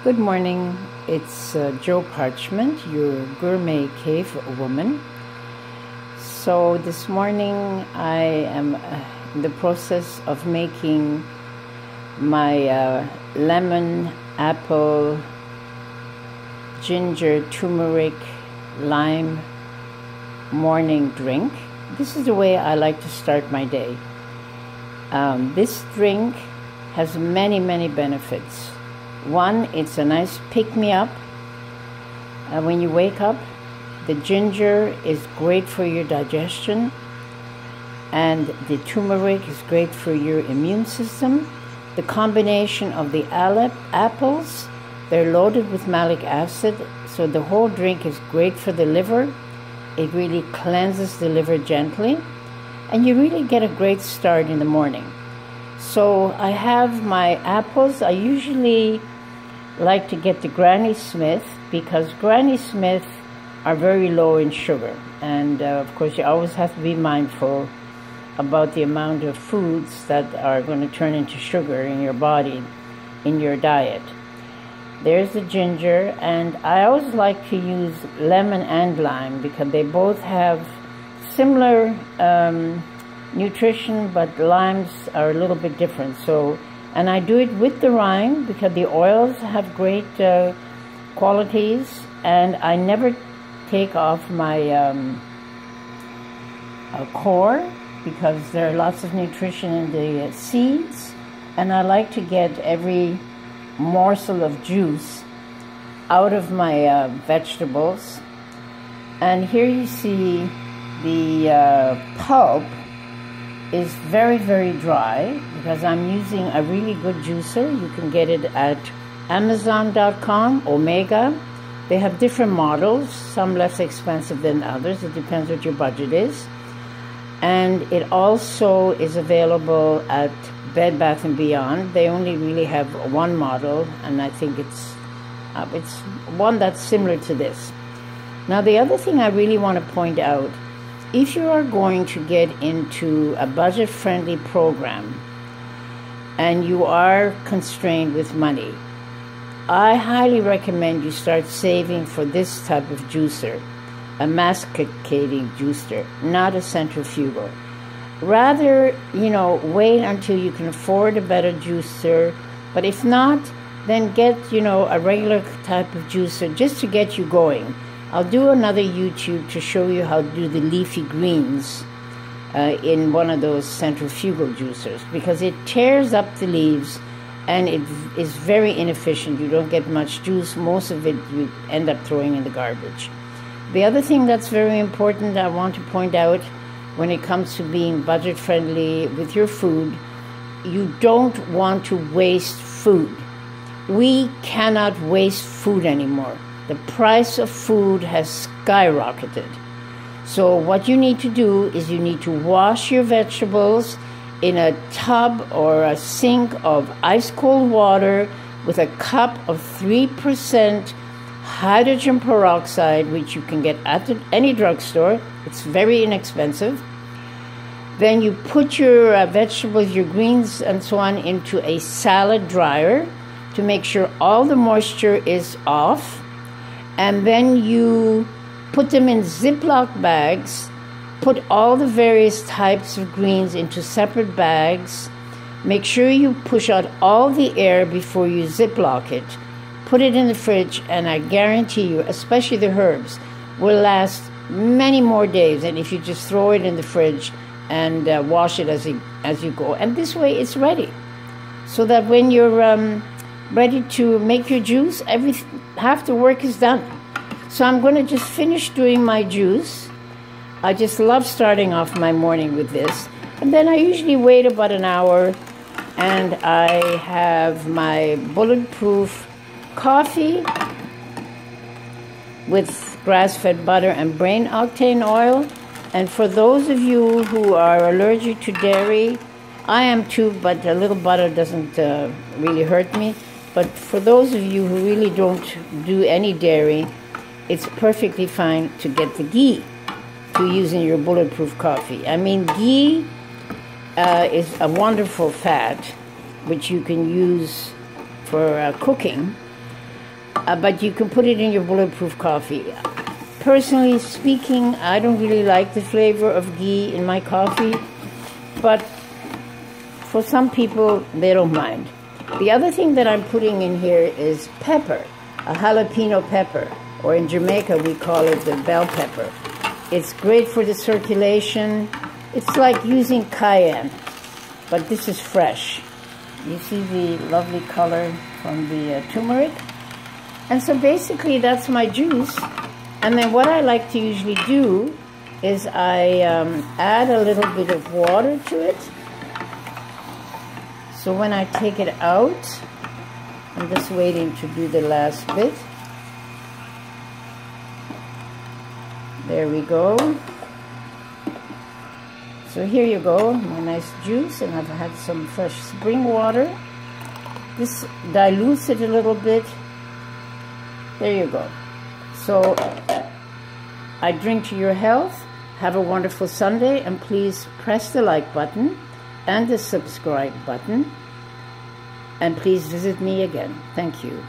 Good morning, it's Joe Parchment, your gourmet cave woman. So this morning I am in the process of making my lemon, apple, ginger, turmeric, lime morning drink. This is the way I like to start my day. This drink has many benefits. One, it's a nice pick-me-up when you wake up. The ginger is great for your digestion, and the turmeric is great for your immune system. The combination of the apples, they're loaded with malic acid, so the whole drink is great for the liver. It really cleanses the liver gently, and you really get a great start in the morning. So I have my apples. I usually like to get the Granny Smith because Granny Smith are very low in sugar. And of course you always have to be mindful about the amount of foods that are going to turn into sugar in your body, in your diet. There's the ginger, and I always like to use lemon and lime because they both have similar nutrition, but limes are a little bit different. And I do it with the rind because the oils have great qualities, and I never take off my core because there are lots of nutrition in the seeds, and I like to get every morsel of juice out of my vegetables. And here you see the pulp is very dry because I'm using a really good juicer. You can get it at Amazon.com, Omega. They have different models, some less expensive than others. It depends what your budget is. And it also is available at Bed Bath & Beyond. They only really have one model, and I think it's one that's similar to this. Now, the other thing I really want to point out, if you are going to get into a budget-friendly program and you are constrained with money, I highly recommend you start saving for this type of juicer, a masticating juicer, not a centrifugal. Rather, wait until you can afford a better juicer, but if not, then get, a regular type of juicer just to get you going. I'll do another YouTube to show you how to do the leafy greens in one of those centrifugal juicers because it tears up the leaves and it is very inefficient. You don't get much juice. Most of it you end up throwing in the garbage. The other thing that's very important I want to point out when it comes to being budget friendly with your food, you don't want to waste food. We cannot waste food anymore. The price of food has skyrocketed. So what you need to do is you need to wash your vegetables in a tub or a sink of ice cold water with a cup of 3% hydrogen peroxide, which you can get at any drugstore. It's very inexpensive. Then you put your vegetables, your greens and so on into a salad dryer to make sure all the moisture is off. And then you put them in Ziploc bags, put all the various types of greens into separate bags. Make sure you push out all the air before you Ziploc it. Put it in the fridge, and I guarantee you, especially the herbs, will last many more days than if you just throw it in the fridge and wash it as you go. And this way it's ready. So that when you're ready to make your juice, half the work is done. So I'm going to just finish doing my juice. I just love starting off my morning with this. And then I usually wait about an hour, and I have my Bulletproof coffee with grass-fed butter and brain octane oil. And for those of you who are allergic to dairy, I am too, but a little butter doesn't really hurt me. But for those of you who really don't do any dairy, it's perfectly fine to get the ghee to use in your Bulletproof coffee. I mean, ghee is a wonderful fat which you can use for cooking. but you can put it in your Bulletproof coffee. Personally speaking, I don't really like the flavor of ghee in my coffee, but for some people, they don't mind. The other thing that I'm putting in here is pepper, a jalapeno pepper, or in Jamaica we call it the bell pepper. It's great for the circulation. It's like using cayenne, but this is fresh. You see the lovely color from the turmeric? And so basically that's my juice. And then what I like to usually do is I add a little bit of water to it. So when I take it out, I'm just waiting to do the last bit. There we go. So here you go, my nice juice, and I've had some fresh spring water. This dilutes it a little bit. There you go. So I drink to your health. Have a wonderful Sunday, and please press the like button and the subscribe button, and please visit me again. Thank you.